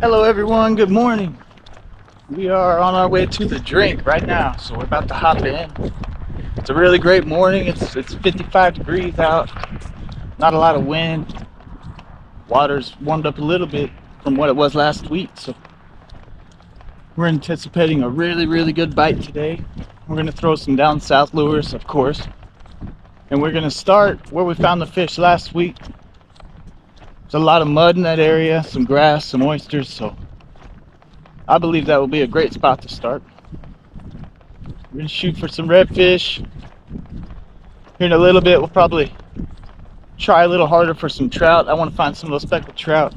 Hello everyone, good morning. We are on our way to the drink right now, so we're about to hop in. It's a really great morning. It's 55 degrees out, not a lot of wind. Water's warmed up a little bit from what it was last week, so we're anticipating a really good bite today. We're gonna throw some down south lures, of course, and we're gonna start where we found the fish last week. There's a lot of mud in that area, some grass, some oysters, so I believe that will be a great spot to start. We're gonna shoot for some redfish. Here in a little bit, we'll probably try a little harder for some trout. I want to find some of those speckled trout.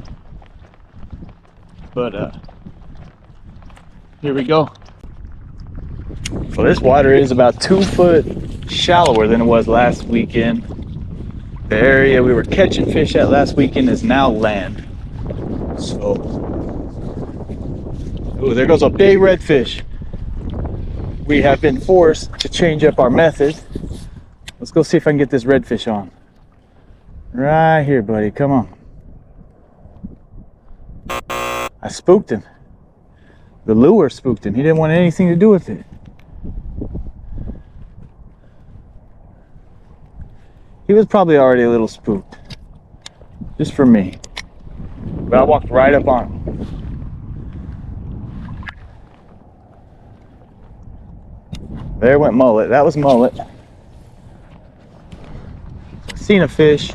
But here we go. So this water is about 2 foot shallower than it was last weekend. The area we were catching fish at last weekend is now land. So, oh, there goes a big redfish. We have been forced to change up our method. Let's go see if I can get this redfish on. Right here, buddy. Come on. I spooked him. The lure spooked him. He didn't want anything to do with it. He was probably already a little spooked. Just for me. But I walked right up on him. There went mullet. That was mullet. Seen a fish.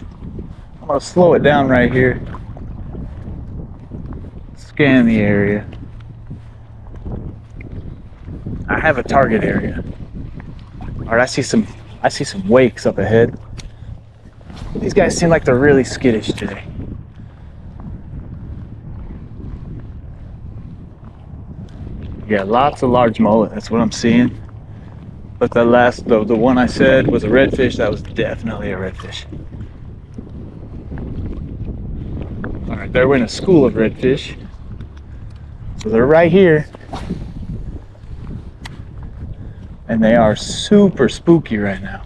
I'm gonna slow it down right here. Scan the area. I have a target area. Alright, I see some wakes up ahead. These guys seem like they're really skittish today. Yeah, lots of large mullet, that's what I'm seeing. But the one I said was a redfish. That was definitely a redfish. Alright, they're in a school of redfish. So they're right here. And they are super spooky right now.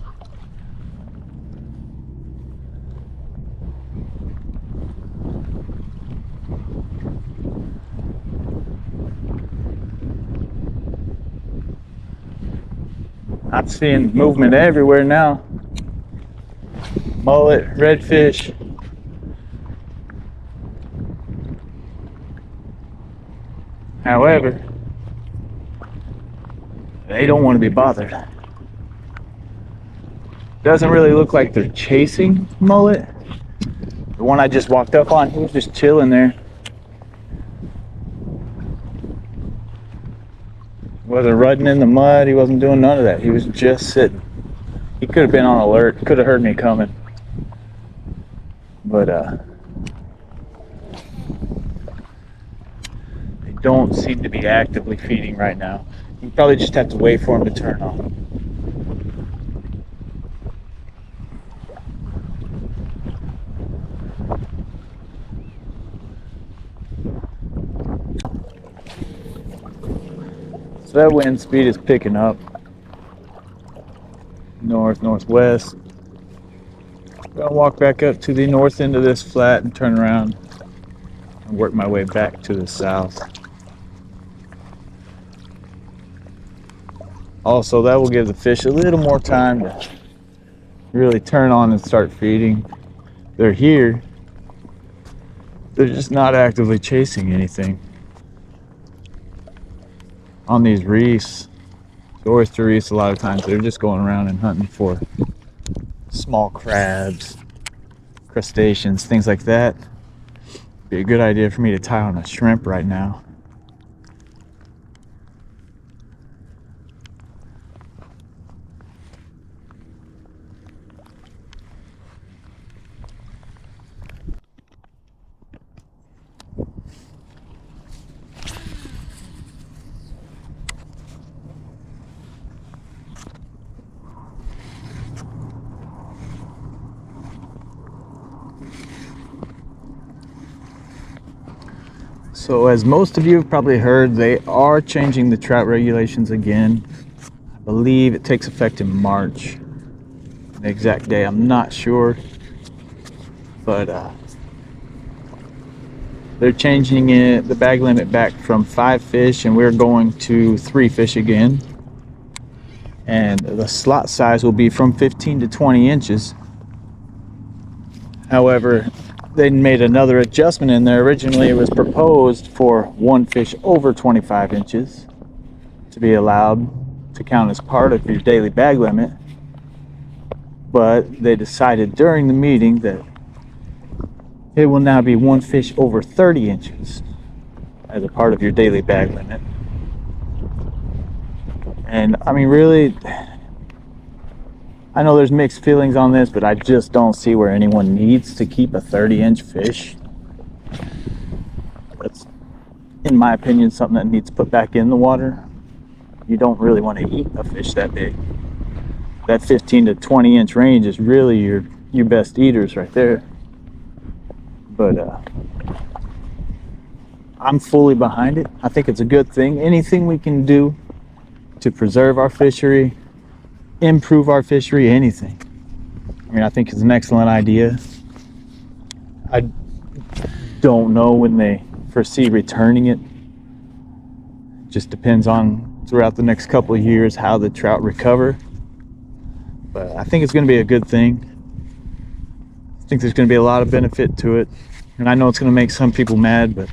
I'm seeing movement everywhere now. Mullet, redfish. However, they don't want to be bothered. Doesn't really look like they're chasing mullet. The one I just walked up on, he was just chilling there. Wasn't rudding in the mud. He wasn't doing none of that. He was just sitting. He could have been on alert. Could have heard me coming. But they don't seem to be actively feeding right now. You probably just have to wait for them to turn on. So that wind speed is picking up. North, northwest. I'm gonna walk back up to the north end of this flat and turn around and work my way back to the south. Also, that will give the fish a little more time to really turn on and start feeding. They're here. They're just not actively chasing anything. On these reefs, the oyster reefs, a lot of times they're just going around and hunting for small crabs, crustaceans, things like that. Be a good idea for me to tie on a shrimp right now. So as most of you have probably heard, they are changing the trout regulations again. I believe it takes effect in March. The exact day, I'm not sure. But They're changing the bag limit back from 5 fish, and we're going to 3 fish again. And the slot size will be from 15 to 20 inches. However, they made another adjustment in there. Originally, it was proposed for 1 fish over 25 inches to be allowed to count as part of your daily bag limit. But they decided during the meeting that it will now be 1 fish over 30 inches as a part of your daily bag limit. And I mean, really, I know there's mixed feelings on this, but I just don't see where anyone needs to keep a 30-inch fish. That's, in my opinion, something that needs put back in the water. You don't really want to eat a fish that big. That 15 to 20-inch range is really your best eaters right there. But I'm fully behind it. I think it's a good thing. Anything we can do to preserve our fishery, improve our fishery, anything. I mean, I think it's an excellent idea. I don't know when they foresee returning it. Just depends on throughout the next couple of years how the trout recover. But I think it's going to be a good thing. I think there's going to be a lot of benefit to it. And I know it's going to make some people mad, but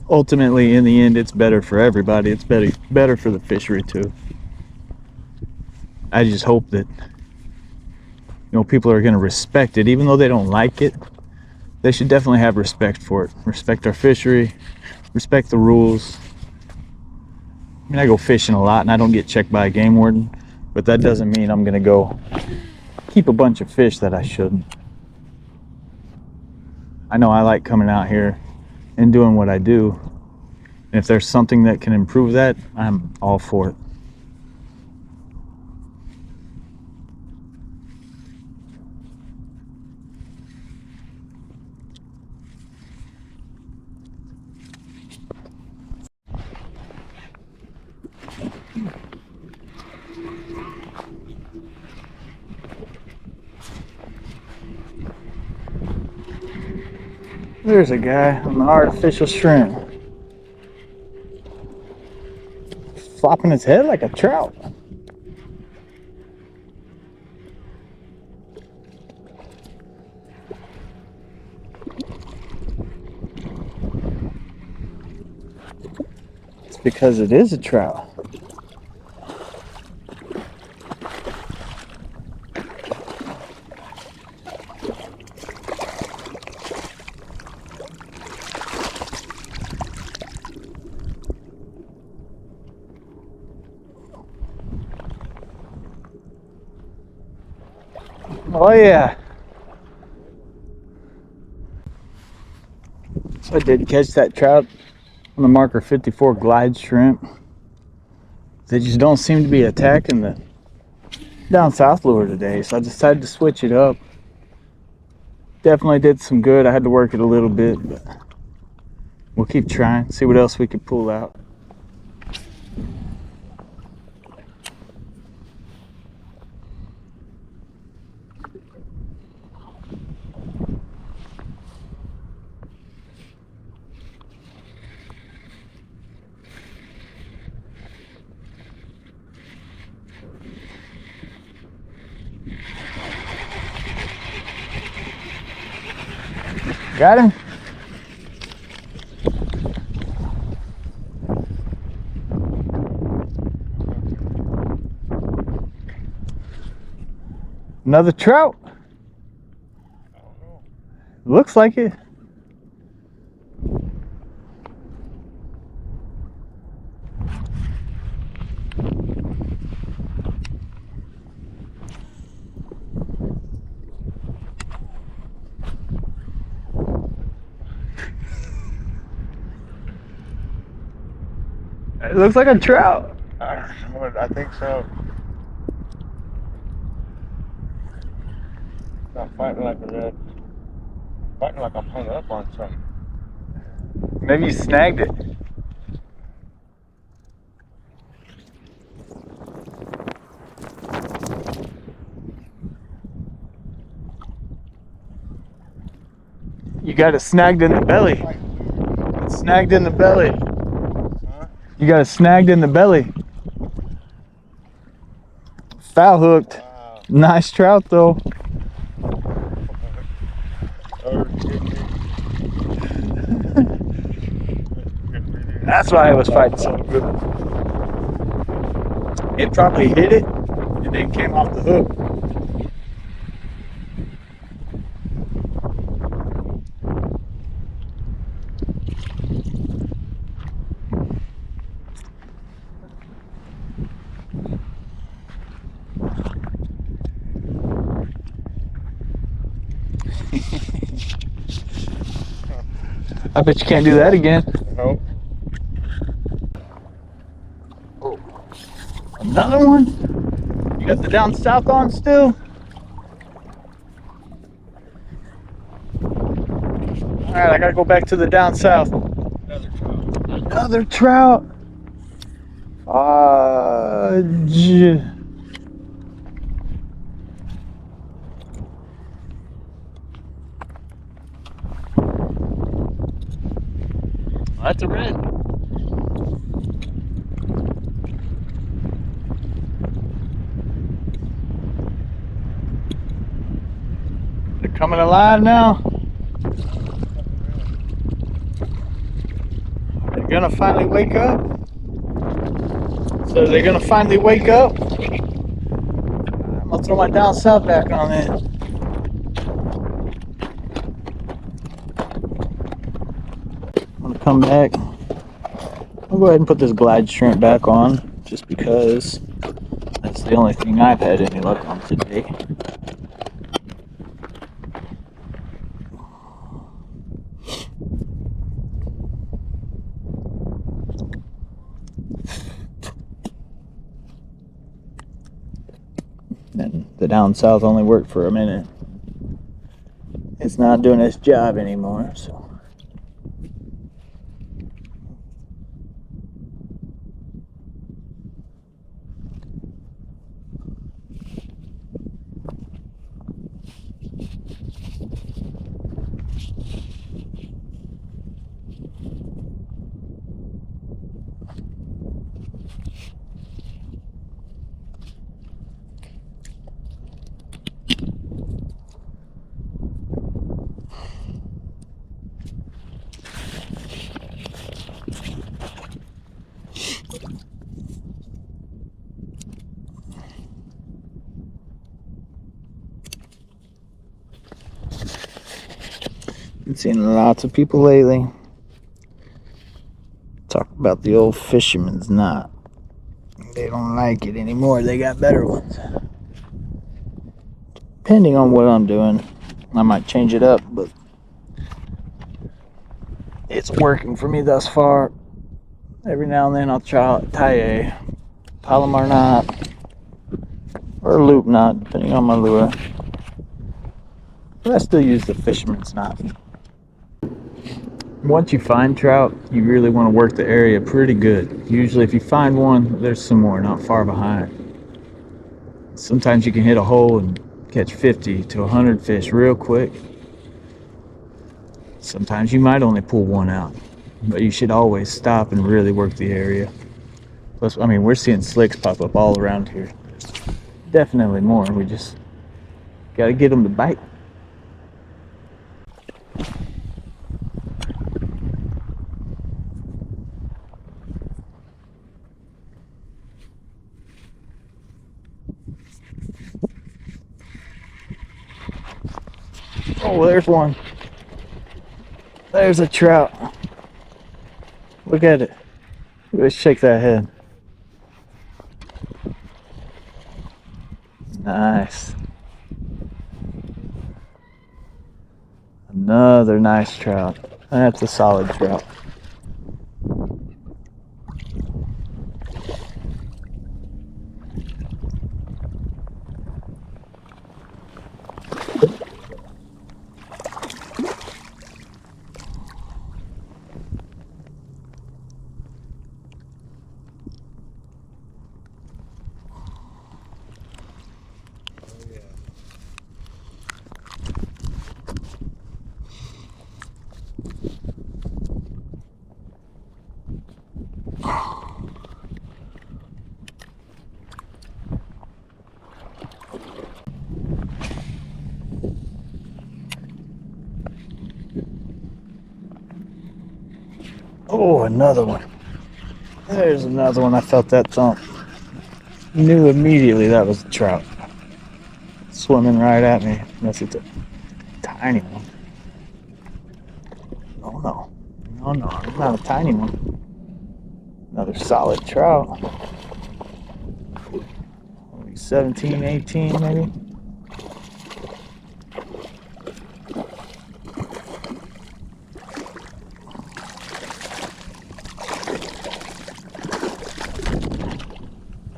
ultimately, in the end, it's better for everybody. It's better for the fishery too. I just hope that people are going to respect it, even though they don't like it. They should definitely have respect for it. Respect our fishery. Respect the rules. I mean, I go fishing a lot, and I don't get checked by a game warden, but that doesn't mean I'm going to go keep a bunch of fish that I shouldn't. I know I like coming out here and doing what I do. And if there's something that can improve that, I'm all for it. There's a guy on the artificial shrimp, flopping his head like a trout. It's because it is a trout. Oh yeah. So I did catch that trout on the marker 54 glide shrimp. They just don't seem to be attacking the down south lure today, so I decided to switch it up. Definitely did some good. I had to work it a little bit, but we'll keep trying, see what else we can pull out. Got him? Another trout? I don't know. Looks like it. It looks like a trout. I think so. Not fighting like a red. Fighting like I'm hung up on something. Maybe you snagged it. You got it snagged in the belly. Snagged in the belly. Huh? You got it snagged in the belly. Foul hooked. Wow. Nice trout though. Oh, That's why it was fighting so good. It probably hit it and then came off the hook. I bet you can't do that again. Nope. Oh, another one? You got the down south on still? Alright, I gotta go back to the down south. Another trout. Another trout. That's a red. They're coming alive now. They're gonna finally wake up. So they're gonna finally wake up. I'm gonna throw my down south back on it. I'm gonna come back. I'll go ahead and put this glide shrimp back on just because that's the only thing I've had any luck on today. And the down south only worked for a minute. It's not doing its job anymore, so. Been seeing lots of people lately talk about the old fisherman's knot. They don't like it anymore. They got better ones. Depending on what I'm doing, I might change it up, but it's working for me thus far. Every now and then I'll tie a Palomar knot or a loop knot, depending on my lure. But I still use the fisherman's knot. Once you find trout, you really want to work the area pretty good. Usually if you find one, there's some more not far behind. Sometimes you can hit a hole and catch 50 to 100 fish real quick. Sometimes you might only pull one out, but you should always stop and really work the area. Plus, I mean, we're seeing slicks pop up all around here. There's definitely more. We just got to get them to bite. Oh, there's one. There's a trout. Look at it. Let's shake that head. Nice. Another nice trout. That's a solid trout. Oh, another one. There's another one. I felt that thump. Knew immediately that was a trout. Swimming right at me. Unless it's a tiny one. Oh no. No, no, it's not a tiny one. Another solid trout. Maybe 17, 18 maybe.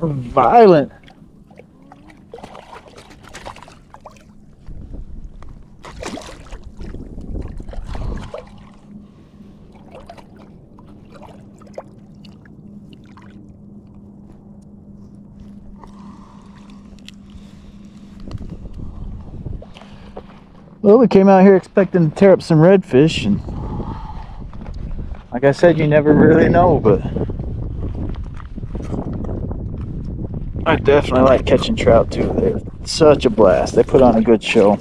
Violent. Well, we came out here expecting to tear up some redfish, and like I said, you never really know, but I definitely like catching trout too. They're such a blast. They put on a good show.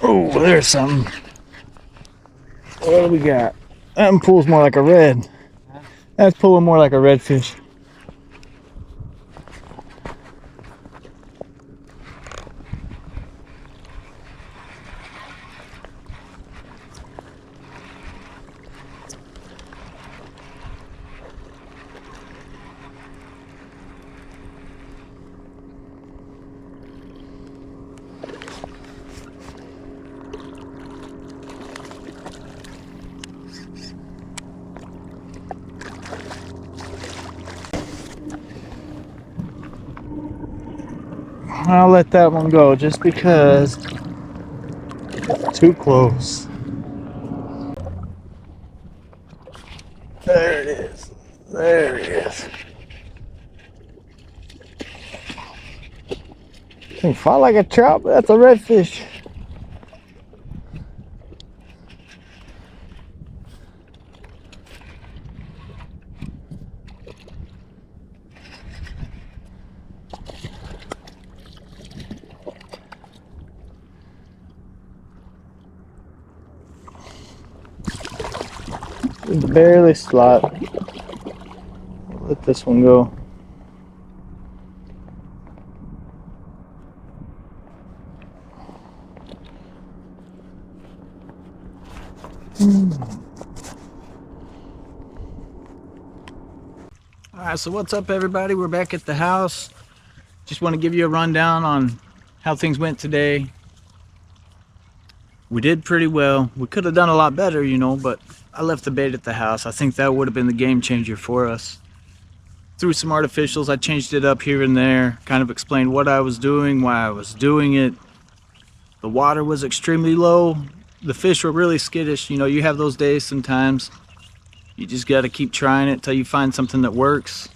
Oh, there's something. What do we got? That one pulls more like a red. That's pulling more like a redfish. I'll let that one go just because it's too close. There it is. There it is. He fought like a trout, but that's a redfish. Barely slot. Let this one go. Alright, so what's up everybody? We're back at the house. Just want to give you a rundown on how things went today. We did pretty well. We could have done a lot better, you know, but I left the bait at the house. I think that would have been the game changer for us. Threw some artificials. I changed it up here and there. Kind of explained what I was doing, why I was doing it. The water was extremely low. The fish were really skittish. You know, you have those days sometimes. You just got to keep trying it till you find something that works.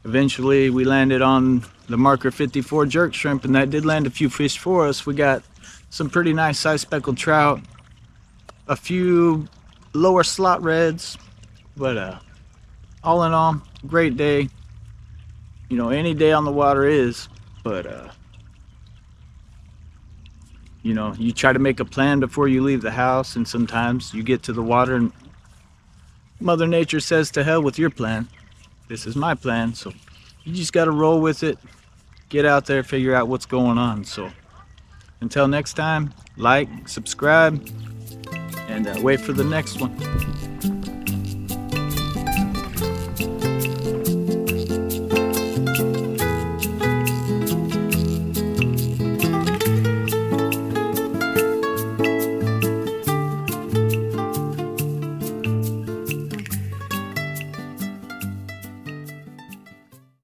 Eventually, we landed on the marker 54 jerk shrimp, and that did land a few fish for us. We got some pretty nice size speckled trout, a few lower slot reds, but all in all, great day. You know, any day on the water is, but you know, you try to make a plan before you leave the house, and sometimes you get to the water and Mother Nature says to hell with your plan. This is my plan, so you just got to roll with it, get out there, figure out what's going on. So until next time, like, subscribe, and wait for the next one.